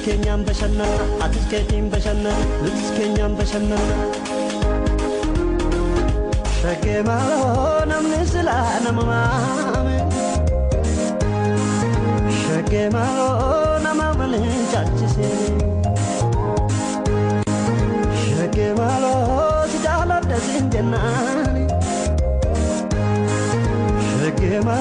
Kenyam bashana atis kenyam bashana lutis kenyam bashana shagema namne sila namame shagema namamale chachise shagema sidala dasinjana shagema